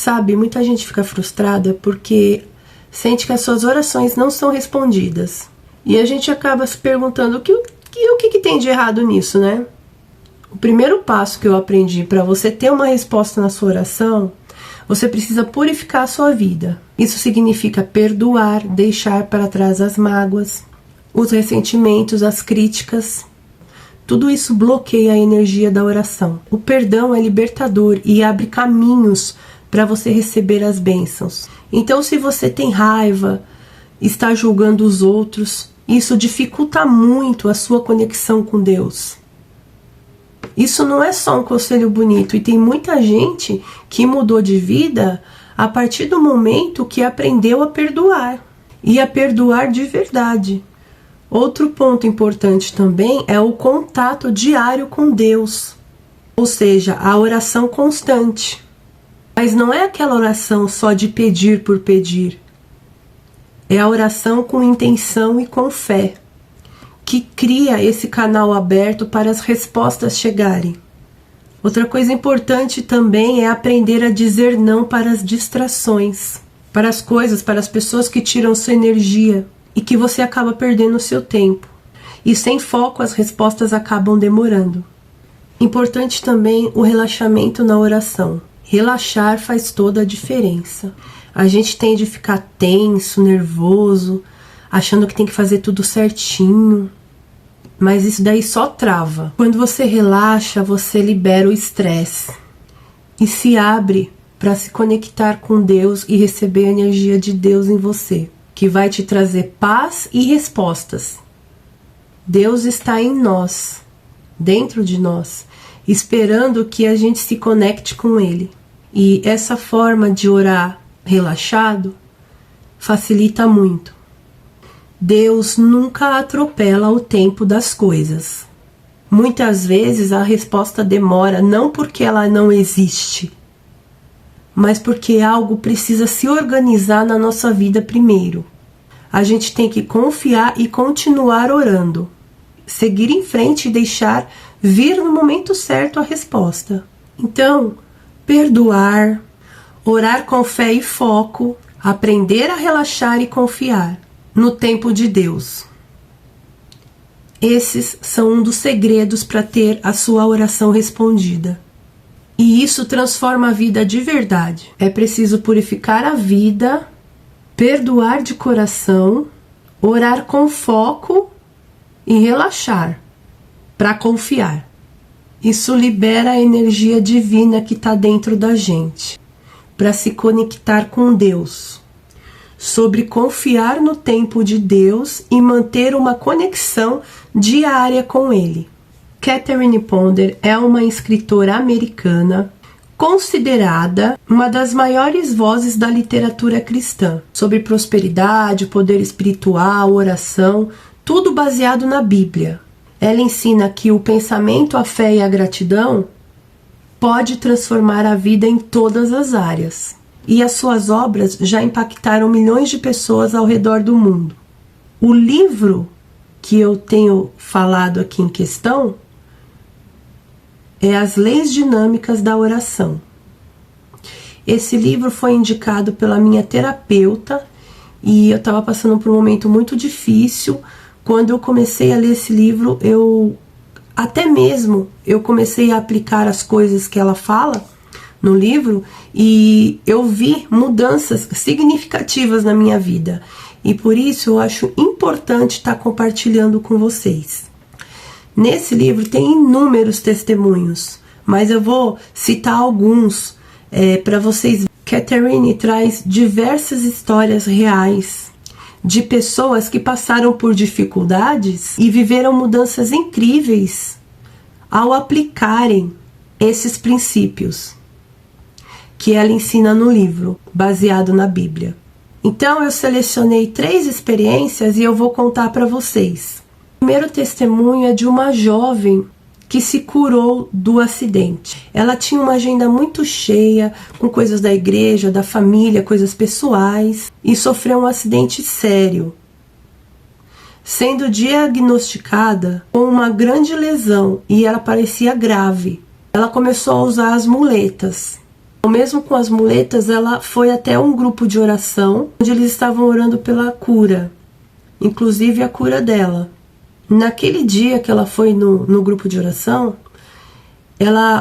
Sabe, muita gente fica frustrada porque sente que as suas orações não são respondidas. E a gente acaba se perguntando o que tem de errado nisso, né? O primeiro passo que eu aprendi para você ter uma resposta na sua oração, você precisa purificar a sua vida. Isso significa perdoar, deixar para trás as mágoas, os ressentimentos, as críticas. Tudo isso bloqueia a energia da oração. O perdão é libertador e abre caminhos para você receber as bênçãos. Então, se você tem raiva, está julgando os outros, isso dificulta muito a sua conexão com Deus. Isso não é só um conselho bonito, e tem muita gente que mudou de vida a partir do momento que aprendeu a perdoar, e a perdoar de verdade. Outro ponto importante também é o contato diário com Deus, ou seja, a oração constante. Mas não é aquela oração só de pedir por pedir, é a oração com intenção e com fé, que cria esse canal aberto para as respostas chegarem. Outra coisa importante também é aprender a dizer não para as distrações, para as coisas, para as pessoas que tiram sua energia e que você acaba perdendo o seu tempo. E sem foco as respostas acabam demorando. Importante também o relaxamento na oração. Relaxar faz toda a diferença. A gente tende a ficar tenso, nervoso, achando que tem que fazer tudo certinho. Mas isso daí só trava. Quando você relaxa, você libera o estresse e se abre para se conectar com Deus e receber a energia de Deus em você, que vai te trazer paz e respostas. Deus está em nós, dentro de nós, esperando que a gente se conecte com Ele. E essa forma de orar relaxado facilita muito. Deus nunca atropela o tempo das coisas. Muitas vezes a resposta demora não porque ela não existe, mas porque algo precisa se organizar na nossa vida primeiro. A gente tem que confiar e continuar orando, seguir em frente e deixar vir no momento certo a resposta. Então, perdoar, orar com fé e foco, aprender a relaxar e confiar no tempo de Deus. Esses são um dos segredos para ter a sua oração respondida. E isso transforma a vida de verdade. É preciso purificar a vida, perdoar de coração, orar com foco e relaxar para confiar. Isso libera a energia divina que está dentro da gente para se conectar com Deus. Sobre confiar no tempo de Deus e manter uma conexão diária com Ele. Catherine Ponder é uma escritora americana considerada uma das maiores vozes da literatura cristã, sobre prosperidade, poder espiritual, oração, tudo baseado na Bíblia. Ela ensina que o pensamento, a fé e a gratidão pode transformar a vida em todas as áreas. E as suas obras já impactaram milhões de pessoas ao redor do mundo. O livro que eu tenho falado aqui em questão é As Leis Dinâmicas da Oração. Esse livro foi indicado pela minha terapeuta e eu estava passando por um momento muito difícil. Quando eu comecei a ler esse livro, eu comecei a aplicar as coisas que ela fala no livro e eu vi mudanças significativas na minha vida. E por isso eu acho importante estar compartilhando com vocês. Nesse livro tem inúmeros testemunhos, mas eu vou citar alguns para vocês. Catherine traz diversas histórias reais de pessoas que passaram por dificuldades e viveram mudanças incríveis ao aplicarem esses princípios que ela ensina no livro, baseado na Bíblia. Então eu selecionei 3 experiências e eu vou contar para vocês. O primeiro testemunho é de uma jovem que se curou do acidente. Ela tinha uma agenda muito cheia, com coisas da igreja, da família, coisas pessoais, e sofreu um acidente sério, sendo diagnosticada com uma grande lesão, e ela parecia grave. Ela começou a usar as muletas, Mesmo com as muletas, ela foi até um grupo de oração, onde eles estavam orando pela cura, inclusive a cura dela. Naquele dia que ela foi no grupo de oração,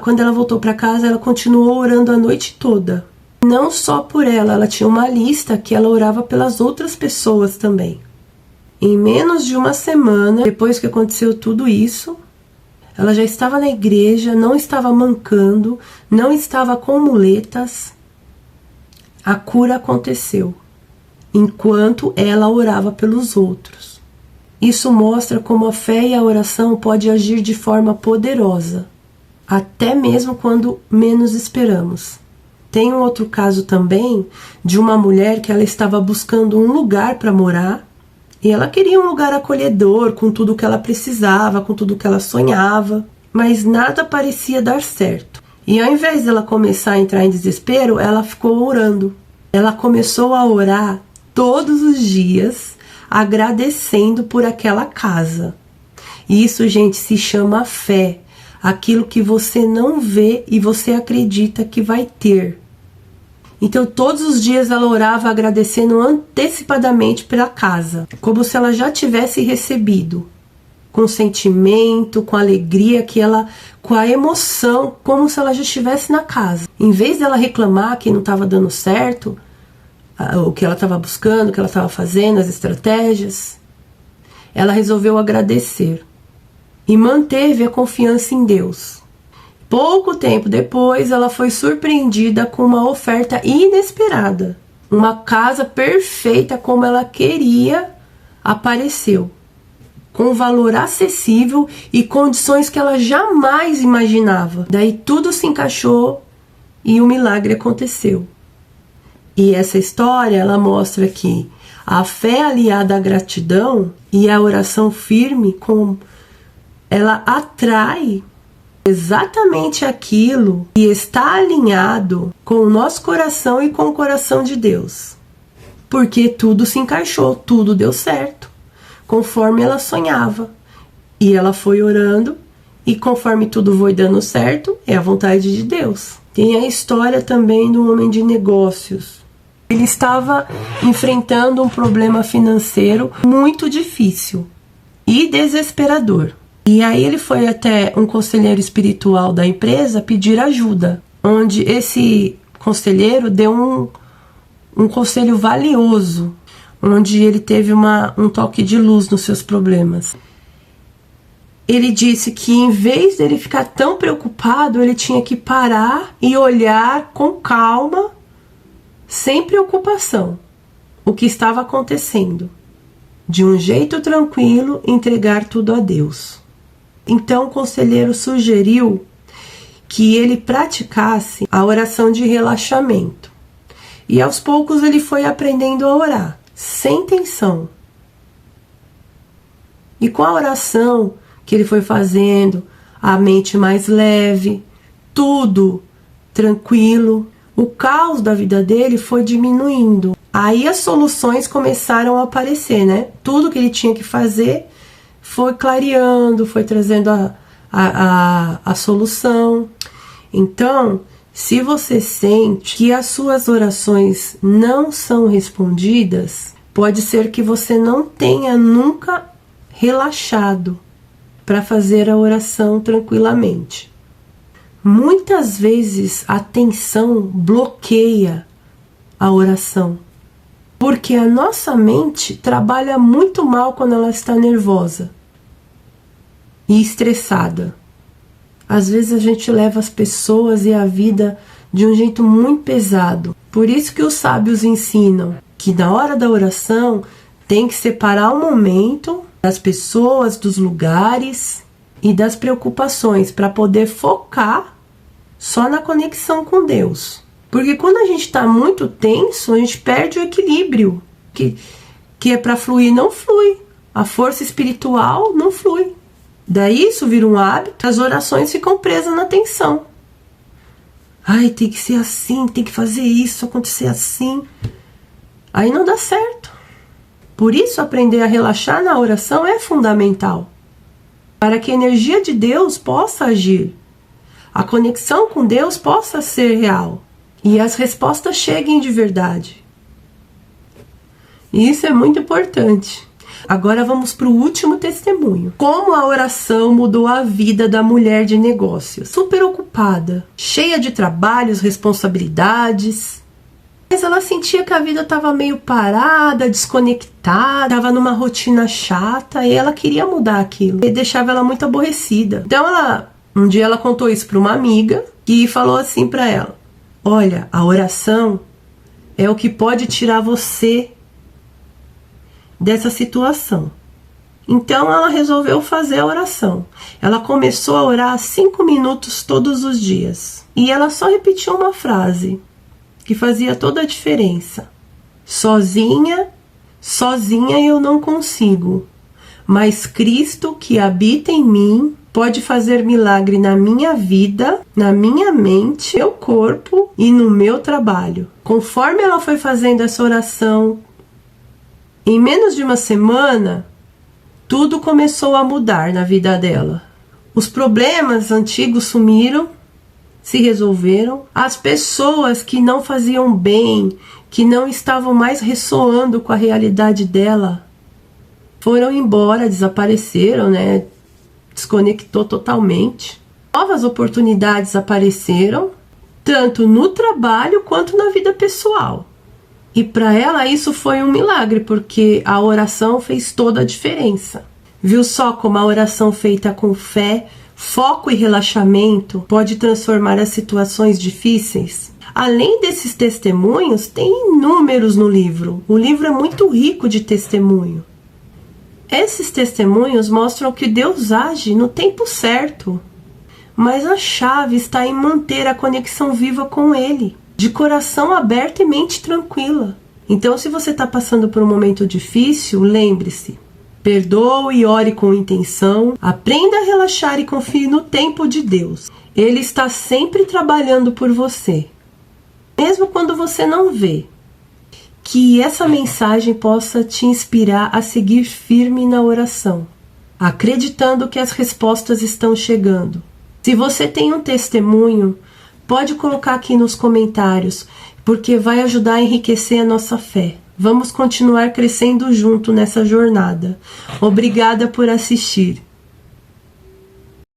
quando ela voltou para casa, ela continuou orando a noite toda. Não só por ela, ela tinha uma lista que ela orava pelas outras pessoas também. Em menos de uma semana, depois que aconteceu tudo isso, ela já estava na igreja, não estava mancando, não estava com muletas. A cura aconteceu, enquanto ela orava pelos outros. Isso mostra como a fé e a oração podem agir de forma poderosa, até mesmo quando menos esperamos. Tem um outro caso também de uma mulher que ela estava buscando um lugar para morar, e ela queria um lugar acolhedor, com tudo que ela precisava, com tudo que ela sonhava, mas nada parecia dar certo. E ao invés dela começar a entrar em desespero, ela ficou orando. Ela começou a orar todos os dias, agradecendo por aquela casa. E isso, gente, se chama fé. Aquilo que você não vê e você acredita que vai ter. Então, todos os dias ela orava agradecendo antecipadamente pela casa, como se ela já tivesse recebido, com sentimento, com alegria, com a emoção, como se ela já estivesse na casa. Em vez dela reclamar que não estava dando certo, o que ela estava buscando, o que ela estava fazendo, as estratégias, ela resolveu agradecer e manteve a confiança em Deus. Pouco tempo depois, ela foi surpreendida com uma oferta inesperada. Uma casa perfeita como ela queria apareceu, com valor acessível e condições que ela jamais imaginava. Daí tudo se encaixou e o milagre aconteceu. E essa história, ela mostra que a fé aliada à gratidão e a oração firme, ela atrai exatamente aquilo que está alinhado com o nosso coração e com o coração de Deus. Porque tudo se encaixou, tudo deu certo, conforme ela sonhava. E ela foi orando, e conforme tudo foi dando certo, é a vontade de Deus. Tem a história também do homem de negócios. Ele estava enfrentando um problema financeiro muito difícil e desesperador. E aí ele foi até um conselheiro espiritual da empresa pedir ajuda, onde esse conselheiro deu um conselho valioso, onde ele teve um toque de luz nos seus problemas. Ele disse que em vez dele ficar tão preocupado, ele tinha que parar e olhar com calma, sem preocupação, o que estava acontecendo. De um jeito tranquilo, entregar tudo a Deus. Então o conselheiro sugeriu que ele praticasse a oração de relaxamento. E aos poucos ele foi aprendendo a orar, sem tensão. E com a oração que ele foi fazendo, a mente mais leve, tudo tranquilo, o caos da vida dele foi diminuindo. Aí as soluções começaram a aparecer, né? Tudo que ele tinha que fazer foi clareando, foi trazendo a solução. Então, se você sente que as suas orações não são respondidas, pode ser que você não tenha nunca relaxado para fazer a oração tranquilamente. Muitas vezes a tensão bloqueia a oração, porque a nossa mente trabalha muito mal quando ela está nervosa e estressada. Às vezes a gente leva as pessoas e a vida de um jeito muito pesado. Por isso que os sábios ensinam que na hora da oração tem que separar o momento das pessoas, dos lugares e das preocupações para poder focar só na conexão com Deus. Porque quando a gente está muito tenso, a gente perde o equilíbrio, que é para fluir, não flui. A força espiritual não flui. Daí isso vira um hábito, as orações ficam presas na tensão. Ai, tem que ser assim, tem que fazer isso, acontecer assim. Aí não dá certo. Por isso, aprender a relaxar na oração é fundamental, para que a energia de Deus possa agir, a conexão com Deus possa ser real. e as respostas cheguem de verdade. E isso é muito importante. Agora vamos para o último testemunho. Como a oração mudou a vida da mulher de negócios. Super ocupada, cheia de trabalhos, responsabilidades. Mas ela sentia que a vida estava meio parada, desconectada, estava numa rotina chata e ela queria mudar aquilo. E deixava ela muito aborrecida. Então um dia ela contou isso para uma amiga que falou assim para ela: olha, a oração é o que pode tirar você dessa situação. Então ela resolveu fazer a oração. Ela começou a orar 5 minutos todos os dias. E ela só repetiu uma frase que fazia toda a diferença. Sozinha eu não consigo, mas Cristo que habita em mim pode fazer milagre na minha vida, na minha mente, no meu corpo e no meu trabalho. Conforme ela foi fazendo essa oração, em menos de uma semana, tudo começou a mudar na vida dela. Os problemas antigos sumiram, se resolveram. As pessoas que não faziam bem, que não estavam mais ressoando com a realidade dela, foram embora, desapareceram, né? Desconectou totalmente. Novas oportunidades apareceram, tanto no trabalho quanto na vida pessoal. E para ela isso foi um milagre, porque a oração fez toda a diferença. Viu só como a oração feita com fé, foco e relaxamento pode transformar as situações difíceis? Além desses testemunhos, tem inúmeros no livro. O livro é muito rico de testemunho. Esses testemunhos mostram que Deus age no tempo certo, mas a chave está em manter a conexão viva com Ele, de coração aberto e mente tranquila. Então, se você está passando por um momento difícil, lembre-se: perdoe e ore com intenção, aprenda a relaxar e confie no tempo de Deus. Ele está sempre trabalhando por você, mesmo quando você não vê. Que essa mensagem possa te inspirar a seguir firme na oração, acreditando que as respostas estão chegando. Se você tem um testemunho, pode colocar aqui nos comentários, porque vai ajudar a enriquecer a nossa fé. Vamos continuar crescendo junto nessa jornada. Obrigada por assistir.